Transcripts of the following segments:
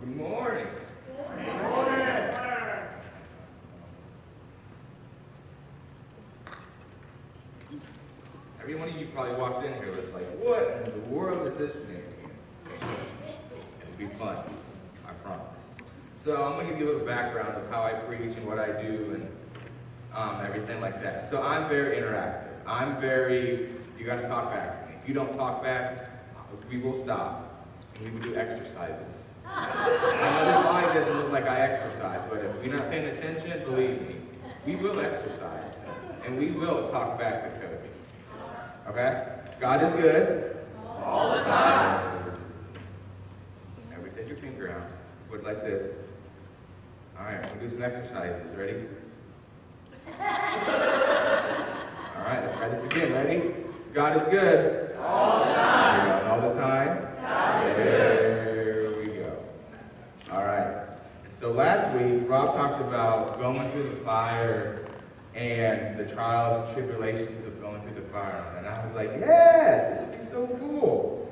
Good morning. Good morning. Every one of you probably walked in here was like, what in the world is this mean? It'll be fun, I promise. So I'm going to give you a little background of how I preach and what I do and everything like that. So I'm very interactive. You got to talk back to me. If you don't talk back, we will stop and we will do exercises. I know this body doesn't look like I exercise, but if we're not paying attention, believe me, we will exercise and we will talk back to Cody. Okay? God is good. All the time. And we take your finger out. Put it like this. Alright, we'll do some exercises. Ready? Alright, let's try this again. Ready? God is good. All the time. All the time. God is good. There we go. Alright. So last week, Rob talked about going through the fire and the trials and tribulations of going through the fire. And I was like, yes, this would be so cool.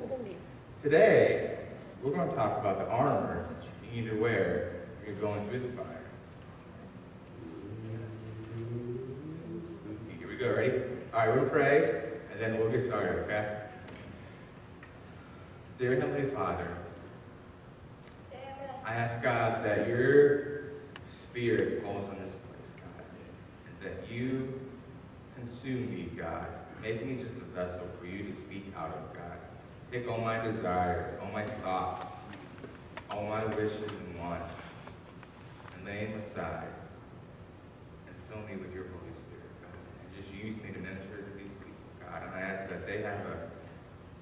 Today, we're going to talk about the armor you need to wear when you're going through the fire. Spooky. Here we go, ready? All right, we'll pray, and then we'll get started, okay? Dear Heavenly Father, I ask God that your Spirit falls on this place, God, and that you consume me, God. Make me just a vessel for you to speak out of, God. Take all my desires, all my thoughts, all my wishes and wants, and lay them aside, and fill me with your Holy Spirit, God. And just use me to minister to these people, God. And I ask that they have an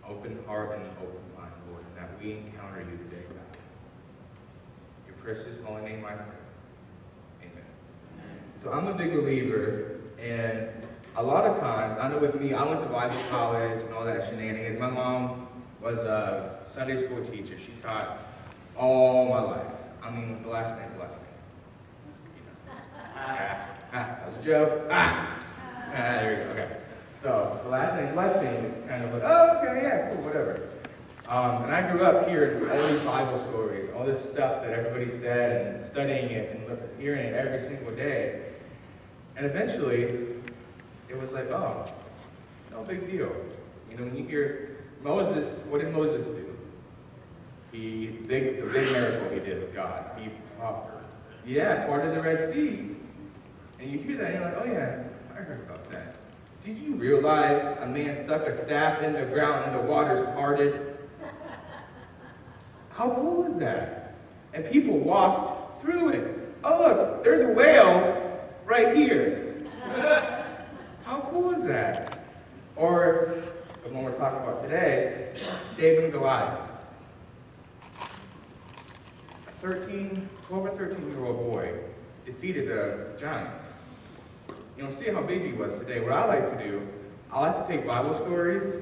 open heart and an open mind, Lord, and that we encounter you today, God. Your precious holy name I pray. Amen. So I'm a big believer, and a lot of times, I know with me, I went to Bible college and all that shenanigans. My mom was a Sunday school teacher. She taught all my life. I mean, with the last name Blessing. You know. That was a joke. There you go. Okay. So the last name Blessing is kind of like, oh, okay, yeah, cool, whatever. And I grew up hearing all these Bible stories, all this stuff that everybody said, and studying it and hearing it every single day. And eventually, it was like, oh, no big deal. You know, when you hear Moses, what did Moses do? The big miracle he did with God. He parted the Red Sea. And you hear that, and you're like, oh yeah, I heard about that. Did you realize a man stuck a staff in the ground and the waters parted? How cool is that? And people walked through it. Oh look, there's a whale right here. How cool is that? Or the one we're talking about today, David and Goliath. A 12 or 13-year-old boy defeated a giant. You know, see how big he was today. What I like to do, I like to take Bible stories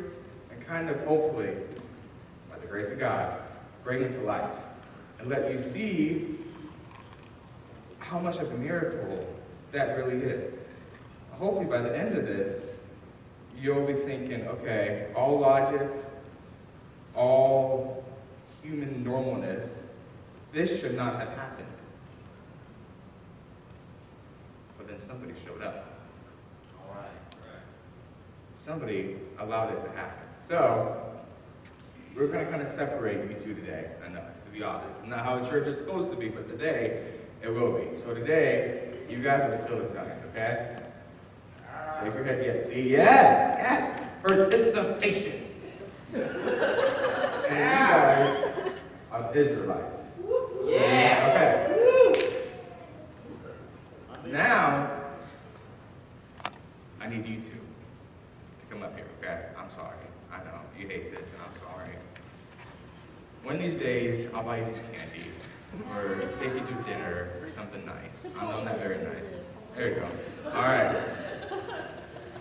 and kind of hopefully, by the grace of God, bring it to life and let you see how much of a miracle that really is. Hopefully by the end of this, you'll be thinking, okay, all logic, all human normalness, this should not have happened. But then somebody showed up. All right. Somebody allowed it to happen. So, we're going to kind of separate you two today. I know, to be honest. It's not how a church is supposed to be, but today, it will be. So today, you guys are the Philistines, okay? Shake your head, yes. See, yes, participation. And you guys are Israelites. Yeah. Okay. Now, I need you two to come up here, okay? I'm sorry. I know, you hate this, and I'm sorry. One of these days, I'll buy you some candy, or take you to dinner, or something nice. I know I'm not very nice. There you go. All right.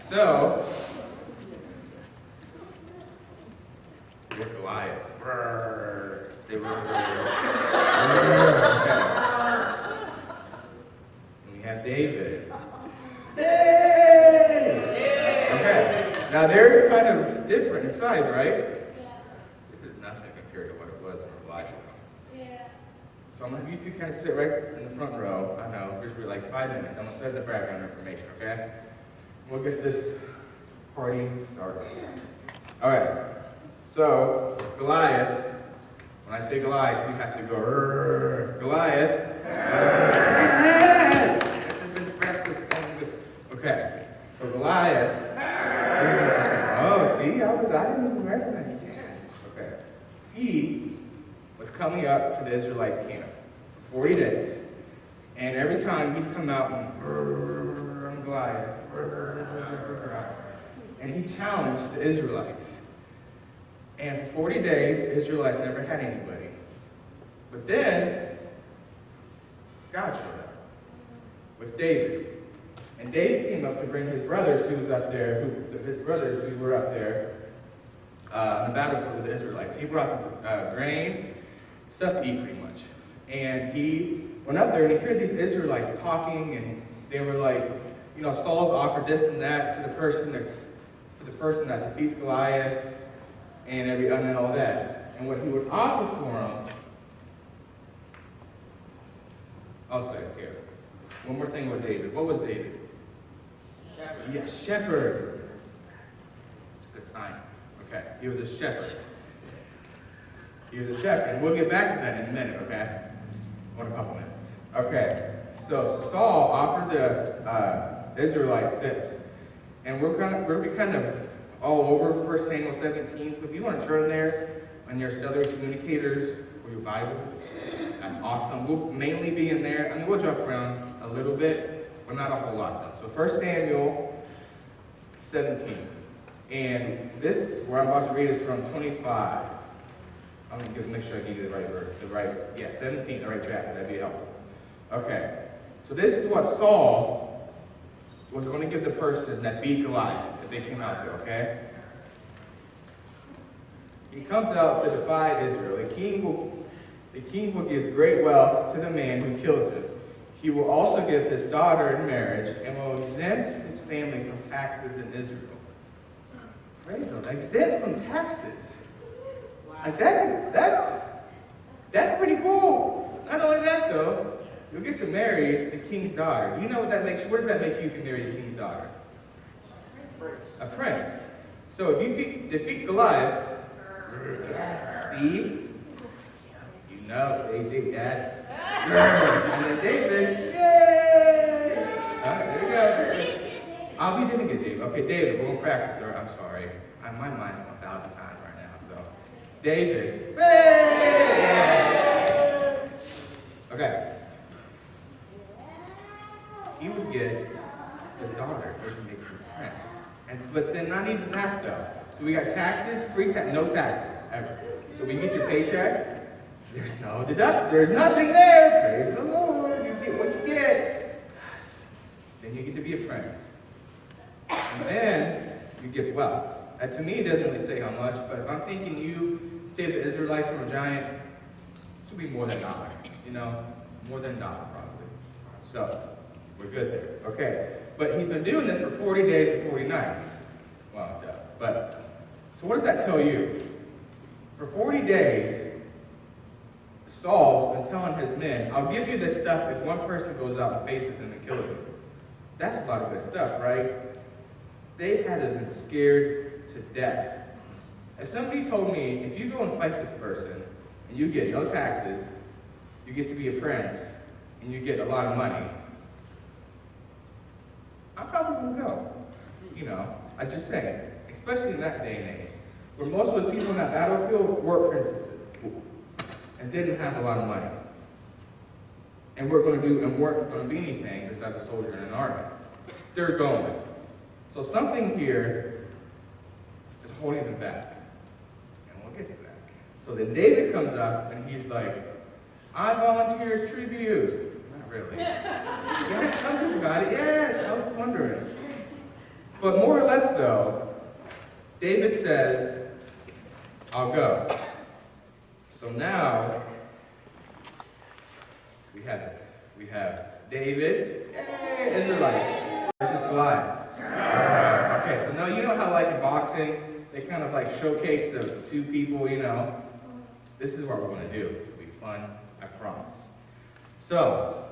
So, here's Goliath. Brrr. Say brrr. Okay. And we have David. Hey! Okay. Now they're kind of different in size, right? This is nothing compared to what it was in Elijah. So I'm going to have you two kind of sit right in the front row. I know, just for like 5 minutes. I'm going to set the background information, okay? We'll get this party started. All right. So, Goliath, when I say Goliath, you have to go, "Rrr." Goliath. Yes! This has been practiced. Okay. So, Goliath. Oh, see? I didn't even recognize it. Yes. Okay. He was coming up to the Israelites' camp for 40 days. And every time he'd come out and Goliath. And he challenged the Israelites. And for 40 days, the Israelites never had anybody. But then, God showed up with David. And David came up to bring his brothers who were up there in the battlefield with the Israelites. He brought grain, stuff to eat pretty much. And he went up there and he heard these Israelites talking, and they were like, Saul's offered this and that for the person that defeats Goliath and all that. And what he would offer for him, I'll say it here. One more thing with David. What was David? Shepherd. Yes, shepherd. Good sign. Okay, he was a shepherd. He was a shepherd. And we'll get back to that in a minute, okay? In a couple minutes. Okay, so Saul offered the Israelites this. And we're going to be kind of all over 1 Samuel 17. So if you want to turn there on your cellular communicators or your Bible, that's awesome. We'll mainly be in there. We'll jump around a little bit, but not a whole lot though. So 1 Samuel 17. And this, where I'm about to read, is from 25. I'm going to make sure I give you the right verse. 17, the right chapter. That'd be helpful. Okay. So this is what Saul was going to give the person that beat Goliath, if they came out there, okay? He comes out to defy Israel. The king will give great wealth to the man who kills him. He will also give his daughter in marriage and will exempt his family from taxes in Israel. Praise the Lord. Exempt from taxes. Like that's pretty cool. Not only that though, you'll get to marry the king's daughter. Do you know what that makes? What does that make you if you marry the king's daughter? A prince. So if you defeat Goliath, see? Stacey, yes. And then David, yay! All right, there we go. We didn't get David. Okay, David, we're going to practice. I'm sorry. My mind's 1,000 times right now. So, David, yes! Okay. He would get his daughter, which would make him prince. But then not even that, though. So we got taxes, no taxes, ever. So when you get your paycheck, there's no deduct. There's nothing there. Praise the Lord. You get what you get. Then you get to be a prince. And then you get wealth. And to me, it doesn't really say how much, but if I'm thinking you save the Israelites from a giant, it should be more than $1. More than $1 probably. So, we're good there. Okay. But he's been doing this for 40 days and 40 nights. Well, so what does that tell you? For 40 days, Saul's been telling his men, I'll give you this stuff if one person goes out and faces him and kills him. That's a lot of good stuff, right? They had to have been scared to death. If somebody told me, if you go and fight this person, and you get no taxes, you get to be a prince, and you get a lot of money, I probably wouldn't go. I just say, especially in that day and age, where most of the people in that battlefield were princesses and didn't have a lot of money. And weren't going to be anything besides a soldier in an army. They're going. So something here is holding them back. And we'll get to that. So then David comes up and he's like, I volunteer as tribute. Not really. Yes, some people got it. Yes, I was wondering. But more or less though, David says, I'll go. So now, we have this. We have David, Israelites, versus Goliath. Okay, so now you know how like in boxing, they kind of like showcase the two people, This is what we're going to do. It'll be fun, I promise. So,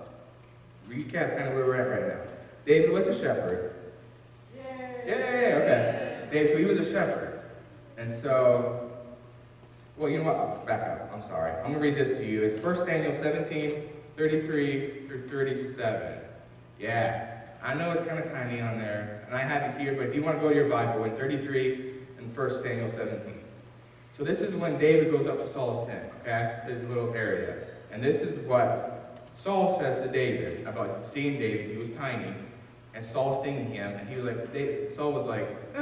recap kind of where we're at right now. David was a shepherd. Yay! Okay. David, so he was a shepherd. And so, well, you know what? I'll back up. I'm sorry. I'm going to read this to you. It's 1 Samuel 17, 33 through 37. Yeah. I know it's kind of tiny on there, and I have it here, but if you want to go to your Bible, in 33 and 1 Samuel 17. So this is when David goes up to Saul's tent, okay? His little area. And this is what Saul says to David about seeing David. He was tiny, and Saul seeing him, and he was like, Saul was like,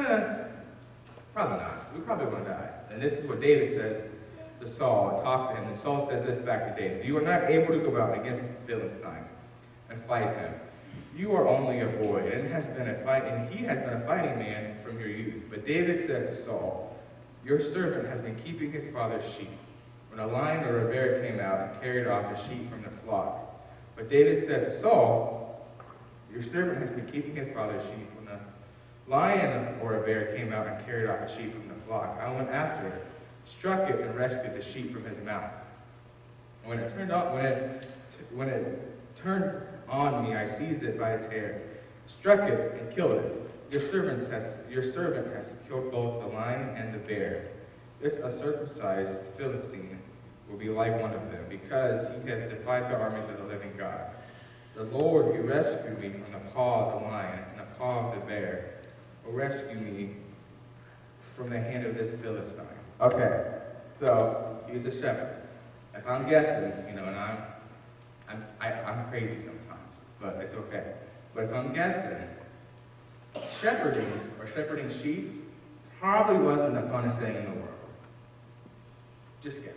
probably not. We probably want to die. And this is what David says to Saul and talks to him. And Saul says this back to David. You are not able to go out against this Philistine and fight him. You are only a boy, and he has been a fighting man from your youth. But David said to Saul, your servant has been keeping his father's sheep, when a lion or a bear came out and carried off a sheep from the flock. But David said to Saul, your servant has been keeping his father's sheep, when a lion or a bear came out and carried off a sheep from the flock. I went after it, struck it, and rescued the sheep from his mouth. And when it turned on me, I seized it by its hair, struck it, and killed it. Your servant has killed both the lion and the bear. This uncircumcised Philistine will be like one of them, because he has defied the armies of the living God. The Lord who rescued me from the paw of the lion and the paw of the bear will rescue me from the hand of this Philistine. Okay, so he was a shepherd. If I'm guessing, and I'm crazy sometimes, but it's okay. But if I'm guessing, shepherding sheep probably wasn't the funnest thing in the world. Just guessing.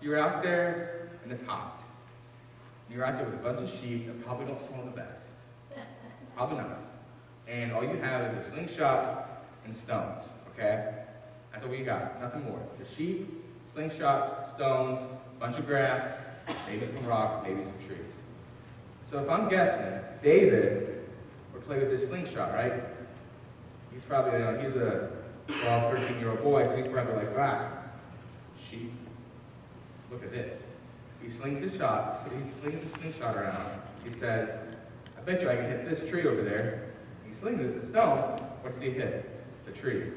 You're out there and it's hot. You're out there with a bunch of sheep that probably don't smell the best. Probably not. And all you have is a slingshot and stones, okay? That's all you got, nothing more. Just sheep, slingshot, stones, bunch of grass, maybe some rocks, maybe some trees. So if I'm guessing, David would play with his slingshot, right? He's probably, he's a 12, 13-year-old boy, so he's probably like, sheep. Look at this. He slings his shot, so he slings his slingshot around. He says, I bet you I can hit this tree over there. He slings the stone. What's he hit? The tree.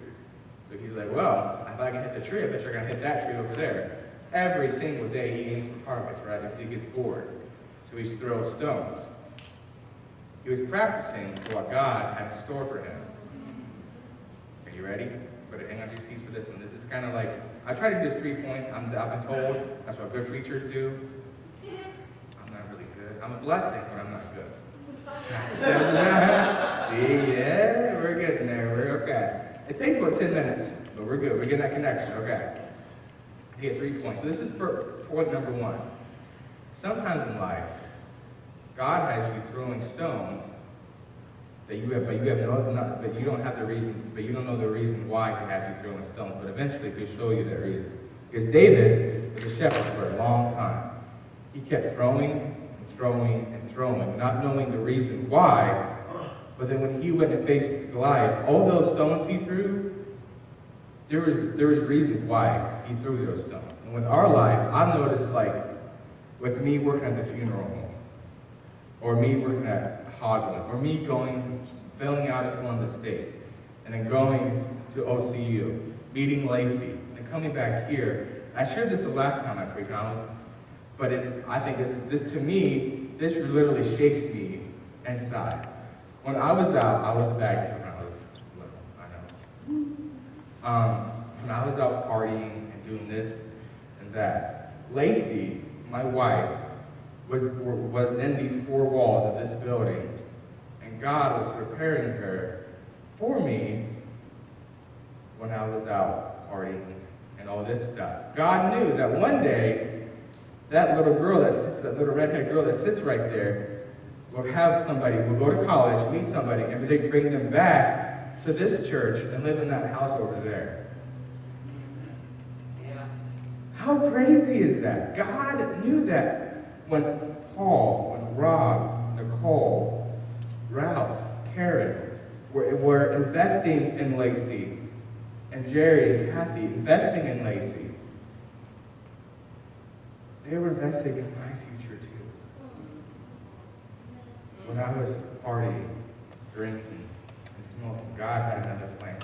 So he's like, well, if I can hit the tree, I bet you're going to hit that tree over there. Every single day he aims for targets, right? Because he gets bored. So he throws stones. He was practicing for what God had in store for him. Are you ready? Better hang on to your seats for this one. This is kind of like, I try to do this 3 points. I've been told that's what good preachers do. I'm not really good. I'm a blessing, but I'm not good. See, yeah, we're getting there. We're okay. It takes about 10 minutes, but we're good. We're getting that connection. Okay. You get 3 points. So this is for point number 1. Sometimes in life, God has you throwing stones that you don't have the reason, but you don't know the reason why He has you throwing stones. But eventually, He'll show you that reason. Because David was a shepherd for a long time. He kept throwing and throwing and throwing, not knowing the reason why. But then when he went and faced Goliath, all those stones he threw, there was reasons why he threw those stones. And with our life, I've noticed, like, with me working at the funeral home, or me working at Hogland, or me filling out at Columbus State, and then going to OCU, meeting Lacey, and coming back here. I shared this the last time I preached, but I think this to me, this literally shakes me inside. When I was out, I was a bad kid when I was little, I know. When I was out partying and doing this and that, Lacey, my wife, was in these 4 walls of this building, and God was preparing her for me when I was out partying and all this stuff. God knew that one day, that little redhead girl that sits right there, will have somebody, will go to college, meet somebody, and they bring them back to this church and live in that house over there. Yeah. How crazy is that? God knew that when Paul, when Rob, Nicole, Ralph, Karen were investing in Lacey, and Jerry and Kathy investing in Lacey. They were investing in my future. future too. When I was partying, drinking, and smoking, God had another plan.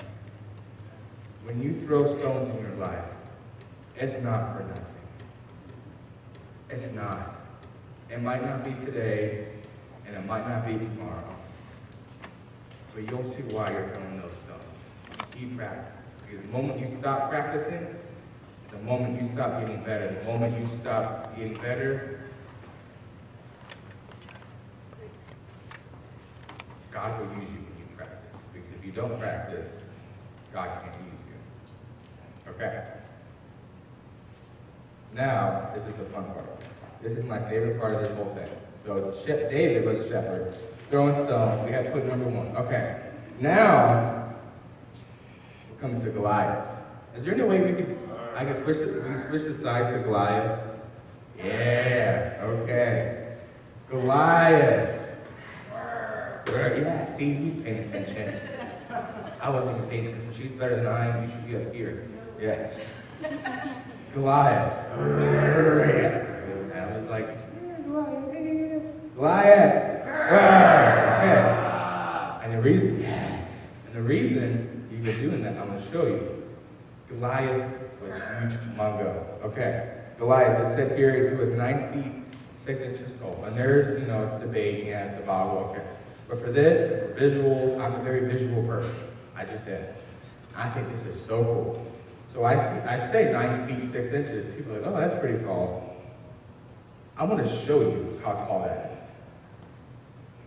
When you throw stones in your life, it's not for nothing. It's not. It might not be today, and it might not be tomorrow. But you'll see why you're throwing those stones. Keep practicing. Because the moment you stop practicing, the moment you stop getting better, the moment you stop getting better, God will use you when you practice. Because if you don't practice, God can't use you. Okay? Now, this is the fun part. This is my favorite part of this whole thing. So David was a shepherd, throwing stones. We have put number 1. Okay. Now, we're coming to Goliath. Is there any way we could, I guess, switch the sides to Goliath? Yeah. Okay. Goliath. Yeah, see, he's paying attention. I wasn't even paying attention. She's better than I am. You should be up here. Yes. Goliath. I was like, Goliath. Okay. And the reason he was doing that, I'm going to show you. Goliath was huge mongo. Okay. Goliath is said here, he was 9 feet 6 inches tall. And there's, debate at the Bible. Okay. But for this, for visual, I'm a very visual person. I just did. I think this is so cool. So I say 9 feet 6 inches. People are like, oh, that's pretty tall. I want to show you how tall that is.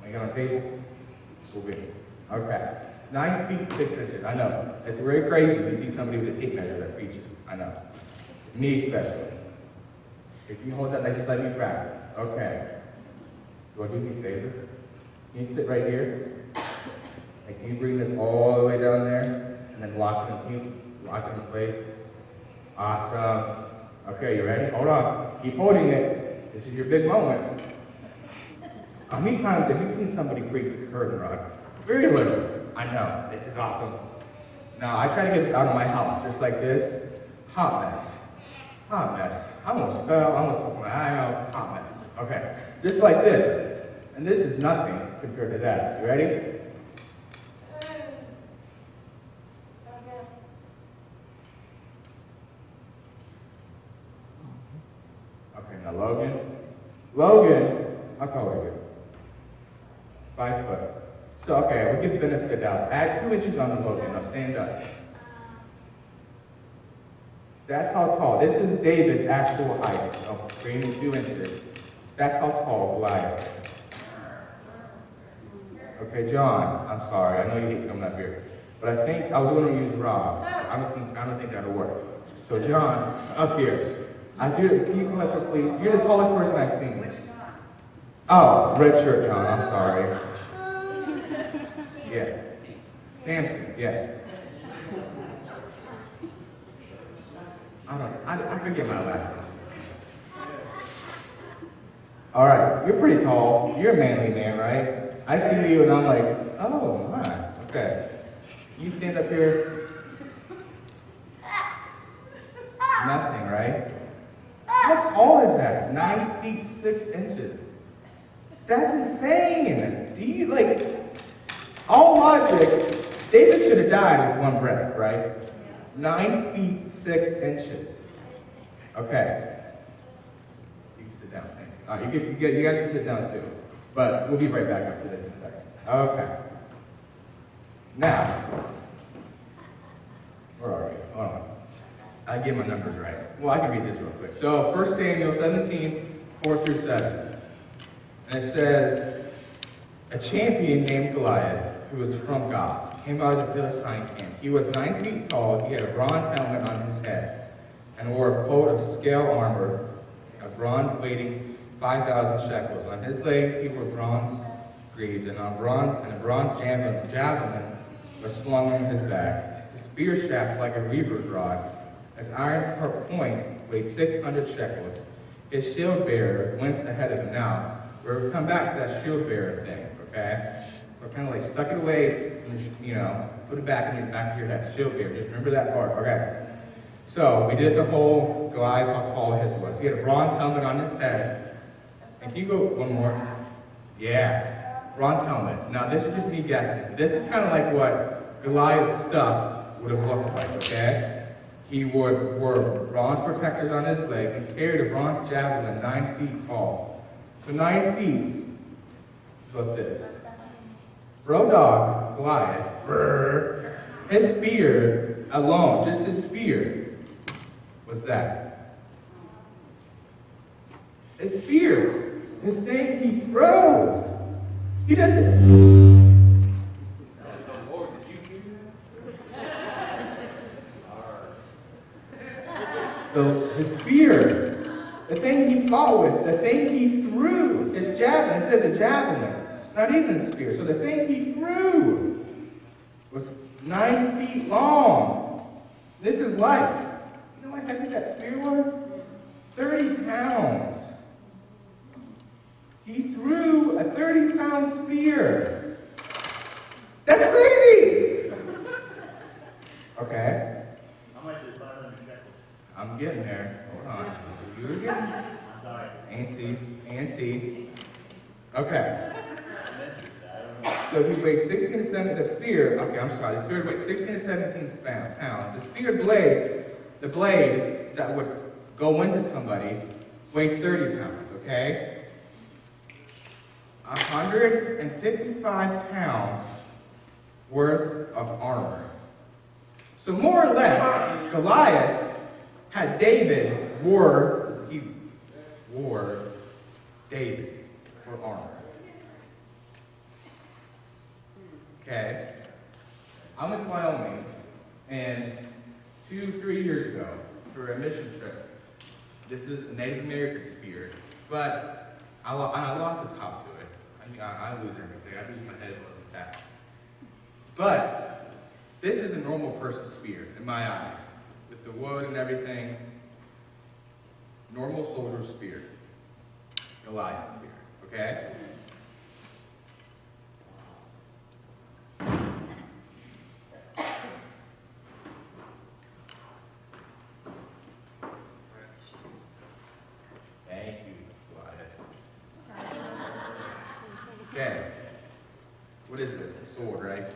Am I going on table? We'll be. Okay. 9 feet 6 inches. I know. It's very crazy if you see somebody with a tape measure that preaches. I know. Me especially. If you hold that, just let me practice. Okay. Do I do me a favor? Can you sit right here? And can you bring this all the way down there? And then lock it in place. Awesome. Okay, you ready? Hold on. Keep holding it. This is your big moment. How many times have you seen somebody preach with a curtain rod? Very little. I know. This is awesome. Now, I try to get it out of my house just like this. Hot mess. Hot mess. I almost fell. I almost put my eye out. Hot mess. Okay. Just like this. And this is nothing compared to that. You ready? Okay, now Logan, how tall are you? 5 foot. So, okay, we'll give the benefit of the doubt. Add 2 inches on the Logan. Now stand up. That's how tall. This is David's actual height. So, 2 inches. That's how tall Goliath is. Okay, John, I'm sorry. I know you hate coming up here. But I was going to use Rob. I don't think that'll work. So, John, up here. Can you come up here, please? You're the tallest person I've seen. Which John? Oh, red shirt John. I'm sorry. Yes. Samson, yes. I forget my last name. All right, you're pretty tall. You're a manly man, right? I see you and I'm like, oh, my. Okay. You stand up here. Nothing, right? How tall is that? 9 feet 6 inches. That's insane. Do you, all logic, David should have died with one breath, right? 9 feet 6 inches. Okay. You can sit down. Thank you. You guys can sit down too. But we'll be right back up to this in a second. Okay. Now, where are we? Hold on. I get my numbers right. Well, I can read this real quick. So, 1 Samuel 17, 4 through 7. And it says, a champion named Goliath, who was from Gath, came out of the Philistine camp. He was 9 feet tall. He had a bronze helmet on his head and wore a coat of scale armor, a bronze weighting 5,000 shekels. On his legs he wore bronze greaves, and a bronze javelin was slung on his back. His spear shaft like a weaver's rod. His iron point weighed 600 shekels. His shield bearer went ahead of him. Now, we'll come back to that shield bearer thing, okay? We're kind of stuck it away, and, put it back in your back here, that shield bearer. Just remember that part, okay? So, we did the whole Goliath, how tall his was. He had a bronze helmet on his head, And can you go one more? Yeah. Bronze helmet. Now, this is just me guessing. This is kind of like what Goliath's stuff would have looked like, okay? He would wear bronze protectors on his leg and carried a bronze javelin 9 feet tall. So 9 feet is what this. Bro dog, Goliath, his spear alone, just his spear, was that. His spear, his thing he throws. He doesn't. Lord, did you do that? His spear, the thing he fought with, the thing he threw, his javelin, it says a javelin, it's not even a spear. So the thing he threw was 9 feet long. This is like, you know how heavy that spear was? 30 pounds. He threw a 30-pound spear. That's crazy! Okay. How much is 500 shekels? I'm getting there. Hold on. You again? I'm sorry. ANC. Okay. So he weighed 16 to 17, the spear, okay, I'm sorry, the spear weighed 16 to 17 pounds. The spear blade, the blade that would go into somebody, weighed 30 pounds, okay? 155 pounds worth of armor. So more or less, Goliath had David wore David for armor. Okay? I went to Wyoming, and 2-3 years ago, for a mission trip. This is a Native American spear, but I lost the top to it. I mean, I lose everything. I lose my head and that. But this is a normal person's spear, in my eyes, with the wood and everything. Normal soldier's spear. Goliath's spear, okay? Thank you, Goliath. Okay. What is this? A sword, right?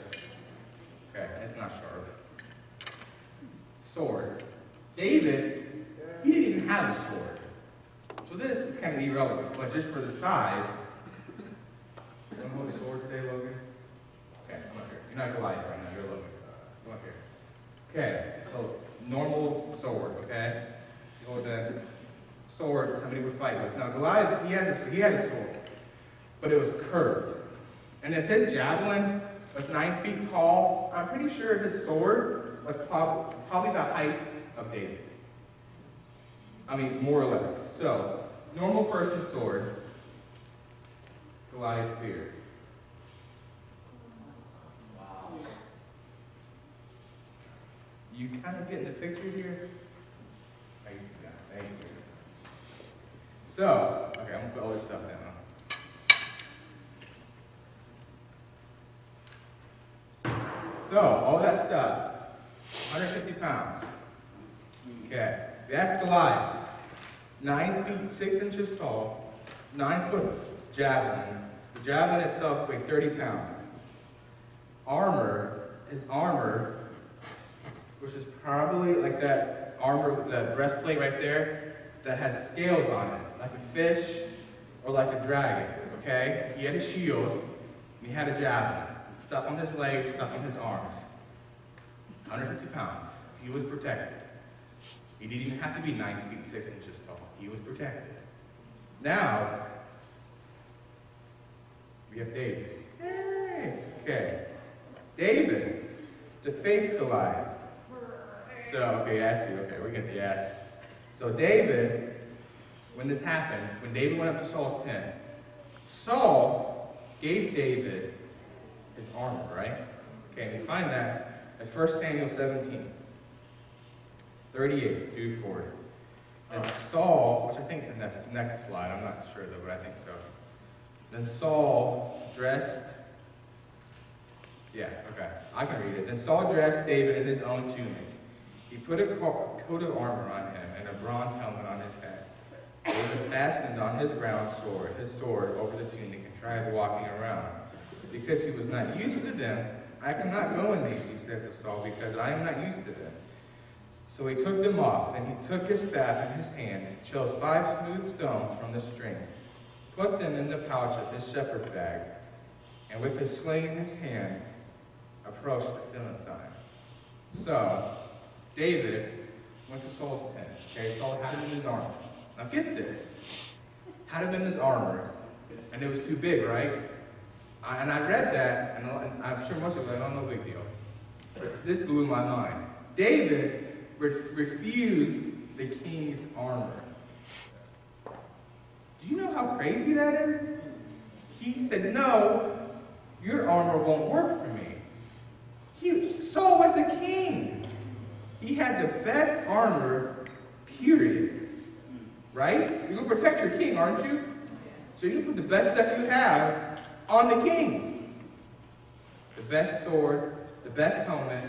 Okay, it's not sharp. Sword. David, he didn't even have a sword. So this is kind of irrelevant, but just for the size. You want to hold a sword today, Logan? Okay, come up here. You're not Goliath right now, you're Logan. Come up here. Okay, so normal sword, okay? You hold the sword somebody would fight with. Now Goliath, he had a sword, but it was curved. And if his javelin was 9 feet tall, I'm pretty sure his sword was probably the height of David. I mean, more or less. So, normal person's sword, Goliath's spear. Wow. You kind of getting the picture here? Yeah, thank you. So, okay, I'm going to put all this stuff down. So, all that stuff, 150 pounds. Okay, that's Goliath. 9 feet 6 inches tall, 9 foot javelin. The javelin itself weighed 30 pounds. His armor, which is probably like that armor, that breastplate right there, that had scales on it, like a fish or like a dragon, okay? He had a shield, and he had a javelin. Stuff on his legs, stuff on his arms. 150 pounds. He was protected. He didn't even have to be 9 feet 6 inches tall. He was protected. Now, we have David. Hey! Okay. David, to face Goliath. So, okay, yes, okay, we get the yes. So David, when this happened, when David went up to Saul's tent, Saul gave David his armor, right? Okay, we find that at 1 Samuel 17, 38 through 40. And Saul, which I think is the next slide, I'm not sure though, but I think so. Then Saul dressed, I can read it. Then Saul dressed David in his own tunic. He put a coat of armor on him and a bronze helmet on his head. David fastened on his sword over the tunic and tried walking around. Because he was not used to them, I cannot go in these, he said to Saul, because I am not used to them. So he took them off, and he took his staff in his hand, and chose 5 smooth stones from the string, put them in the pouch of his shepherd's bag, and with his sling in his hand, approached the Philistine. So David went to Saul's tent. Okay, Saul had him in his armor. Now get this. Had him in his armor, and it was too big, right? And I read that, and I'm sure most of you are like, oh, no big deal. But this blew my mind. David refused the king's armor. Do you know how crazy that is? He said, no, your armor won't work for me. Saul was the king. He had the best armor, period. Right? You're going to protect your king, aren't you? So you put the best stuff you have on the king. The best sword, the best helmet,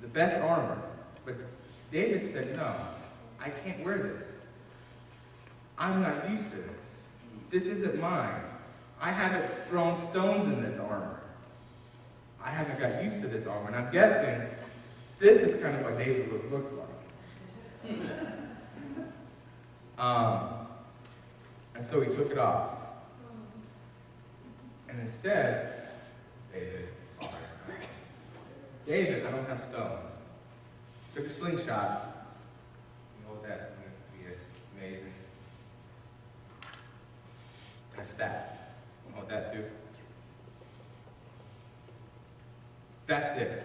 the best armor. But David said, no, I can't wear this. I'm not used to this. This isn't mine. I haven't thrown stones in this armor. I haven't got used to this armor. And I'm guessing this is kind of what David was looked like. And so he took it off. And instead, David, I don't have stones. Took a slingshot. You know what that would be amazing. A staff. You know what that too? That's it.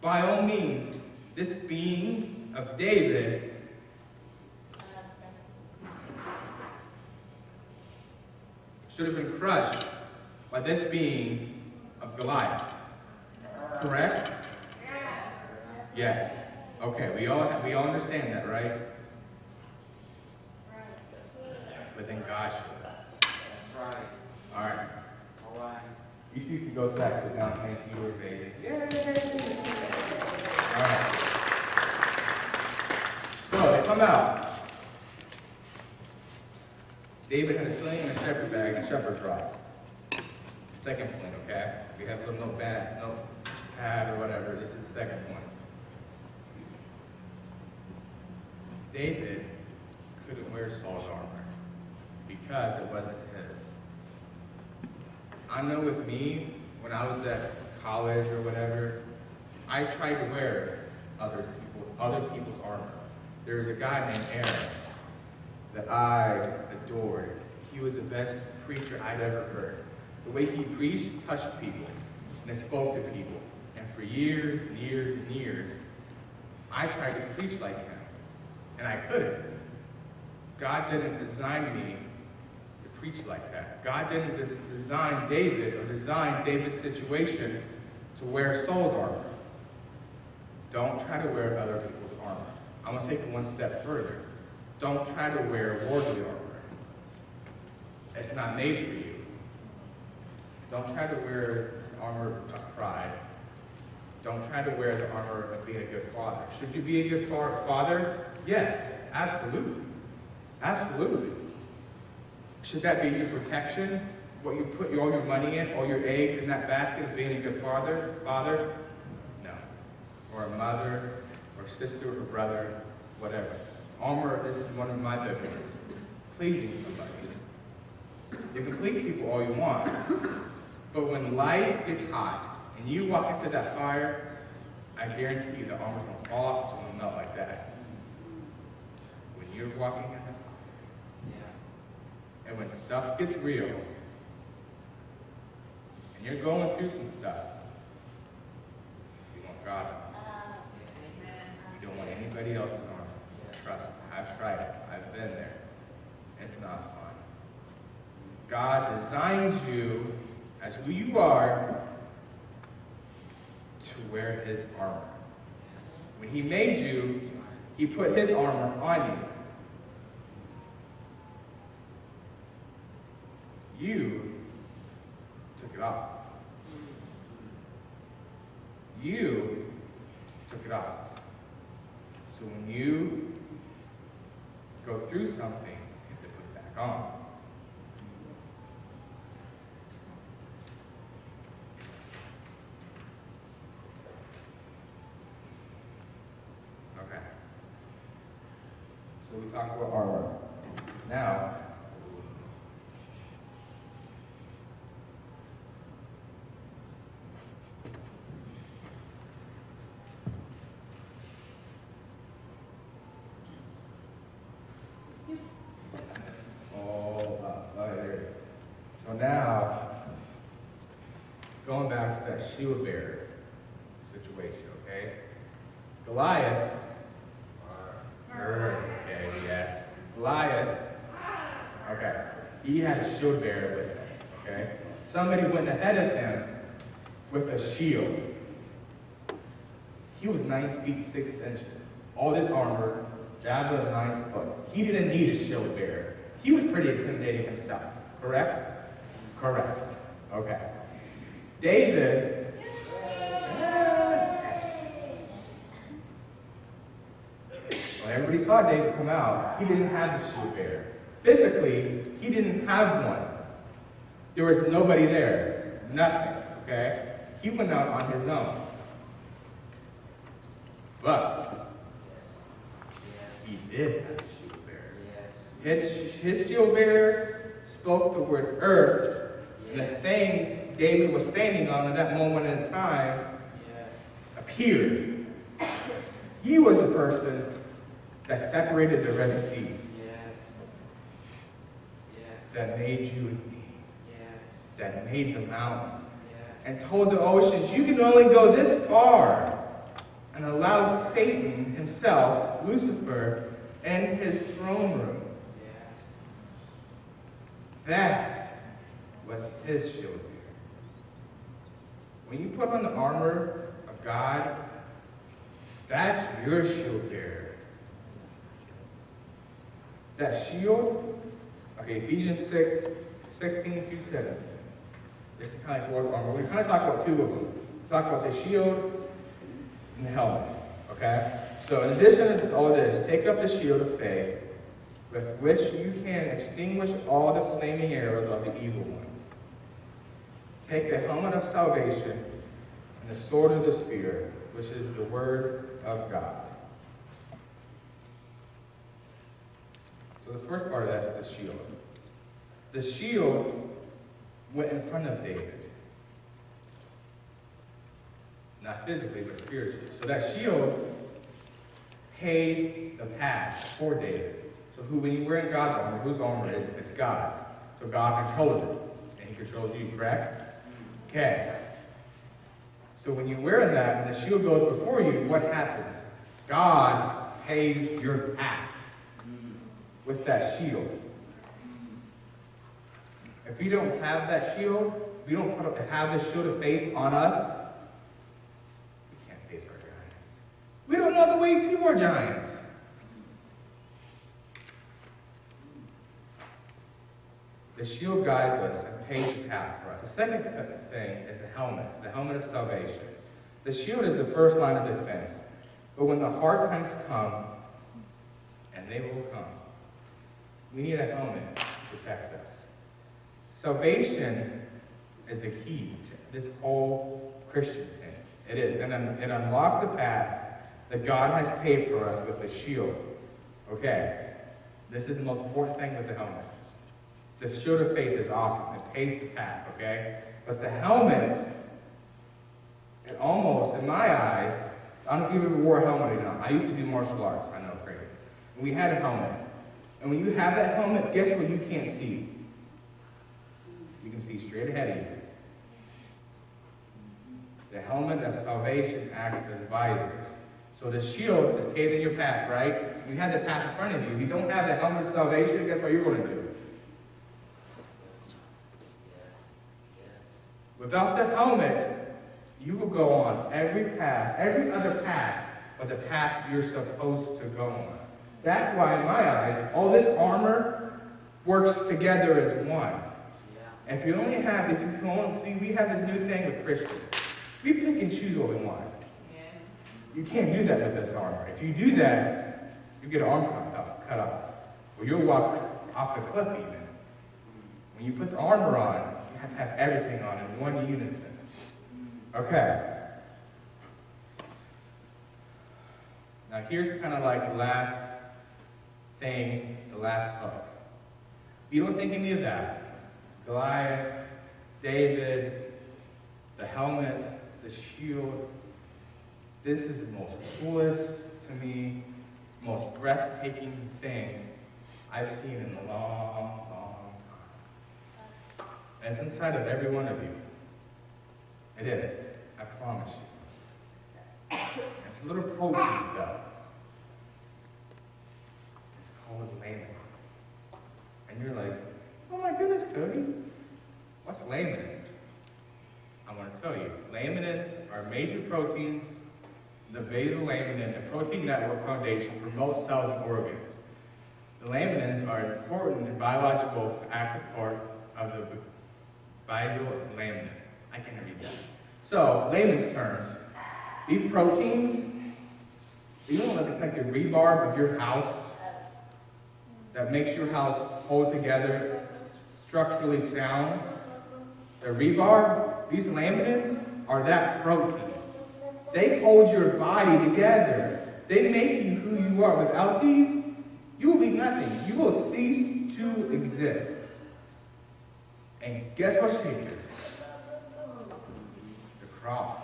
By all means, this being of David should have been crushed by this being of Goliath. Correct? Yes. Okay, we all understand that, right? But then God showed up. That's right. All right. All right. You two can go back, sit down, thank you, or David. Yay! All right. So they come out. David had a sling and a shepherd bag and a shepherd's rod. Second point, okay? We have a little notepad or whatever. This is the second point. David couldn't wear Saul's armor because it wasn't his. I know with me, when I was at college or whatever, I tried to wear other people's armor. There was a guy named Aaron that I adored. He was the best preacher I'd ever heard. The way he preached touched people and it spoke to people. And for years and years and years, I tried to preach like him. And I couldn't. God didn't design me to preach like that. God didn't design David or design David's situation to wear Saul's armor. Don't try to wear other people's armor. I'm going to take it one step further. Don't try to wear worldly armor. It's not made for you. Don't try to wear the armor of pride. Don't try to wear the armor of being a good father. Should you be a good father? Yes, absolutely. Absolutely. Should that be your protection? What you put all your money in, all your eggs in that basket of being a good father? No. Or a mother, or sister, or brother, whatever. Armor, this is one of my biblical. Pleasing somebody. You can please people all you want. But when life gets hot, and you walk into that fire, I guarantee you the armor's going to fall off, it's going to melt like that. When you're walking in the fire, and when stuff gets real, and you're going through some stuff, you want God's armor. You don't want anybody else's armor. Trust me, I've tried it. I've been there. It's not fun. God designed you as who you are to wear his armor. When he made you, he put his armor on you. You took it off. You took it off. So when you go through something and to put back on. Okay. So we talked about armor. Now, so now, going back to that shield bearer situation, okay? Goliath, okay, yes. Goliath, okay, he had a shield bearer with him, okay? Somebody went ahead of him with a shield. He was 9 feet 6 inches. All this armor, javelin 9 foot. He didn't need a shield bearer. He was pretty intimidating himself, correct? Correct. Okay. David, yes. When everybody saw David come out, he didn't have a shield bearer. Physically, he didn't have one. There was nobody there. Nothing. Okay? He went out on his own. But he did have a shield bearer. His shield bearer spoke the word earth, and the thing David was standing on at that moment in time appeared. He was the person that separated the Red Sea. That made you and me. That made the mountains. And told the oceans, you can only go this far. And allowed Satan himself, Lucifer, in his throne room. That was his shield bearer. When you put on the armor of God, that's your shield bearer. That shield, okay, Ephesians 6, 16 through 17. This is kind of fourth armor. We kind of talk about two of them. We talk about the shield and the helmet, okay? So in addition to all this, take up the shield of faith, with which you can extinguish all the flaming arrows of the evil one. Take the helmet of salvation and the sword of the Spirit, which is the word of God. So the first part of that is the shield. The shield went in front of David. Not physically, but spiritually. So that shield paved the path for David. So when you wear God's armor, whose armor is it? It's God's. So God controls it. And he controls you, correct? Okay. So when you wear that and the shield goes before you, what happens? God paves your path with that shield. If we don't have that shield, if we don't have the shield of faith on us, we can't face our giants. We don't know the way to our giants. The shield guides us and paves the path for us. The second thing is the helmet of salvation. The shield is the first line of defense. But when the hard times come, and they will come, we need a helmet to protect us. Salvation is the key to this whole Christian thing. It is. And it unlocks the path that God has paved for us with the shield. Okay. This is the most important thing with the helmet. The shield of faith is awesome. It paves the path, okay? But the helmet, it almost, in my eyes, I don't know if you ever wore a helmet or not. I used to do martial arts. I know, crazy. And we had a helmet. And when you have that helmet, guess what you can't see? You can see straight ahead of you. The helmet of salvation acts as visors. So the shield is paving your path, right? You have the path in front of you. If you don't have the helmet of salvation, guess what you're going to do? Without the helmet, you will go on every path, every other path, but the path you're supposed to go on. That's why, in my eyes, all this armor works together as one. If you only have, if you can only see, we have this new thing with Christians. We pick and choose what we want. You can't do that with this armor. If you do that, you get an arm cut off. or you'll walk off the cliff even. When you put the armor on, you have to have everything on in one unison. Okay. Now here's kind of like the last thing, the last hook. You don't think any of that. Goliath, David, the helmet, the shield. This is the most coolest, to me, most breathtaking thing I've seen in a long, long time. And it's inside of every one of you. It is, I promise you. It's a little protein cell. It's called laminin. And you're like, oh my goodness, Cody, what's laminin? I want to tell you, laminins are major proteins, the basal laminin, the protein network foundation for most cells and organs. The laminins are an important biological active part of the basal laminin. I can't read that. So, layman's terms, these proteins, you know, like the rebar of your house that makes your house hold together, structurally sound. The rebar, these laminins are that protein. They hold your body together. They make you who you are. Without these, you will be nothing. You will cease to exist. And guess what shaped it? The cross.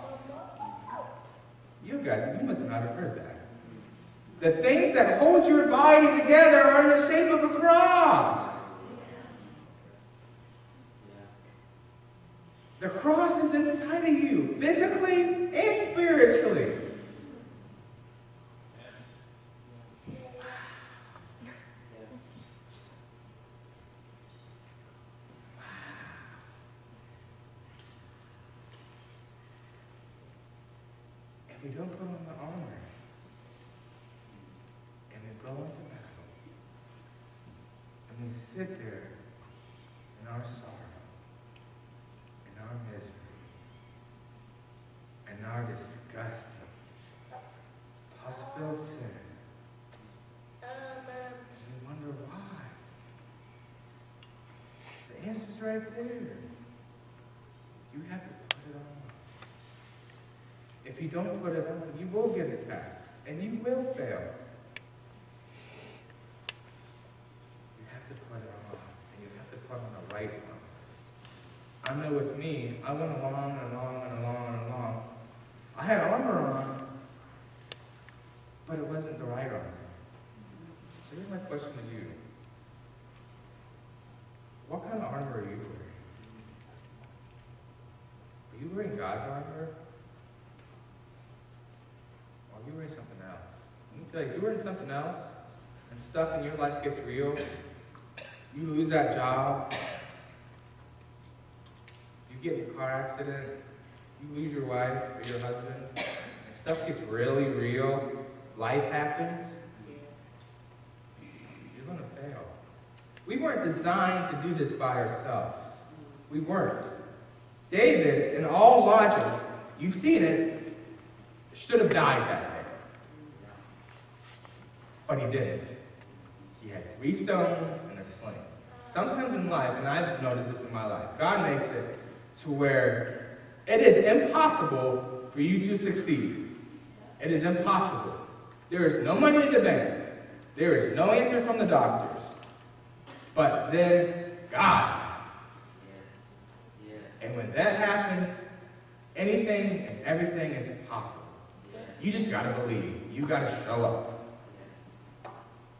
You must not have heard that. The things that hold your body together are in the shape of a cross. The cross is inside of you, physically and spiritually. If we don't put on the armor, and we go into battle, and we sit there in our sorrow, in our misery, and our disgusting, pus-filled sin, and we wonder why. The answer's right there. You have to put it on. If you don't put it on, you will get attacked, and you will fail. You have to put it on, and you have to put on the right one. I know with me, I went along and along and along and along. I had armor on, but it wasn't the right armor. So here's my question to you. What kind of armor are you wearing? Are you wearing God's armor? Or are you wearing something else? Let me tell you, if you're wearing something else, and stuff in your life gets real, you lose that job, you get in a car accident, you lose your wife or your husband, and stuff gets really real, life happens, you're going to fail. We weren't designed to do this by ourselves. We weren't. David, in all logic, you've seen it, should have died that day. But he didn't. He had 3 stones and a sling. Sometimes in life, and I've noticed this in my life, God makes it to where it is impossible for you to succeed. It is impossible. There is no money in the bank. There is no answer from the doctors. But then God. And when that happens, anything and everything is possible. You just got to believe. You got to show up.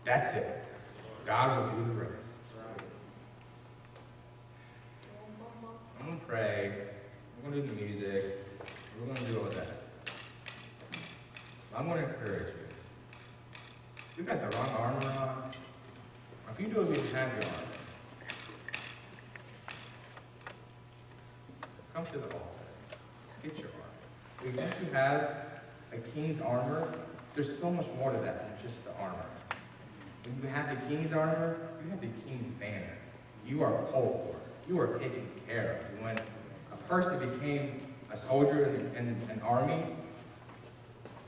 That's it. God will do the rest. I'm going to pray. We're going to do the music. We're going to do all that. I'm going to encourage you. If you've got the wrong armor on, or if you don't even have your armor, come to the altar. Get your armor. Because once you have a king's armor, there's so much more to that than just the armor. When you have the king's armor, you have the king's banner. You are called for. You are taken care of. When a person became a soldier in an army,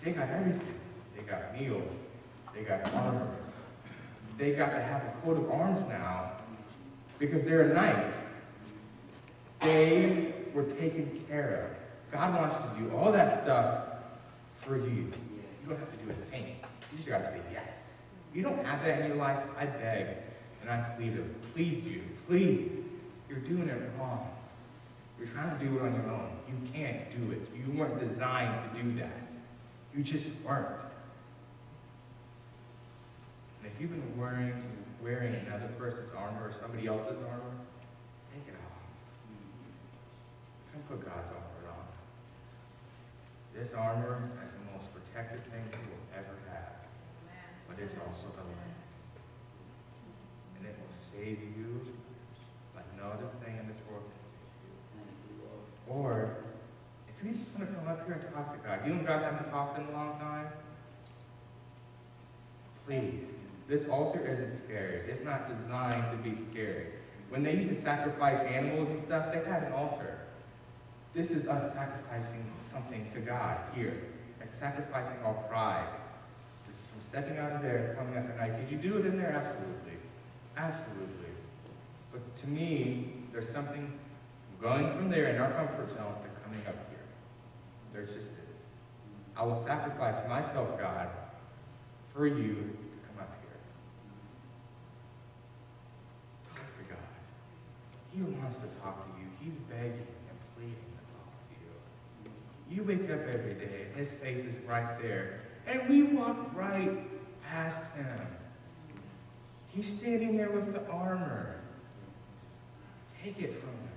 they got everything. They got meals. They got armor. they got to have a coat of arms now because they're a knight. They were taken care of. God wants to do all that stuff for you. You don't have to do a thing. You just got to say yes. If you don't have that in your life, I beg and I plead you, please, you're doing it wrong. You're trying to do it on your own. You can't do it. You weren't designed to do that. You just weren't. And if you've been wearing another person's armor or somebody else's armor, take it off. Don't put God's armor on. This armor is the most protective thing you will ever have. But it's also the lens. And it will save you like no other thing in this world can save you. Or, if you just want to come up here and talk to God, you and God haven't talked in a long time, please. This altar isn't scary. It's not designed to be scary. When they used to sacrifice animals and stuff, they had an altar. This is us sacrificing something to God here. It's sacrificing our pride. Just from stepping out of there and coming up tonight. Could you do it in there? Absolutely. Absolutely. But to me, there's something going from there in our comfort zone to coming up here. There just is. I will sacrifice myself, God, for you to come up here. Talk to God. He wants to talk to you. He's begging and pleading to talk to you. You wake up every day and his face is right there. And we walk right past him. He's standing there with the armor. Take it from him.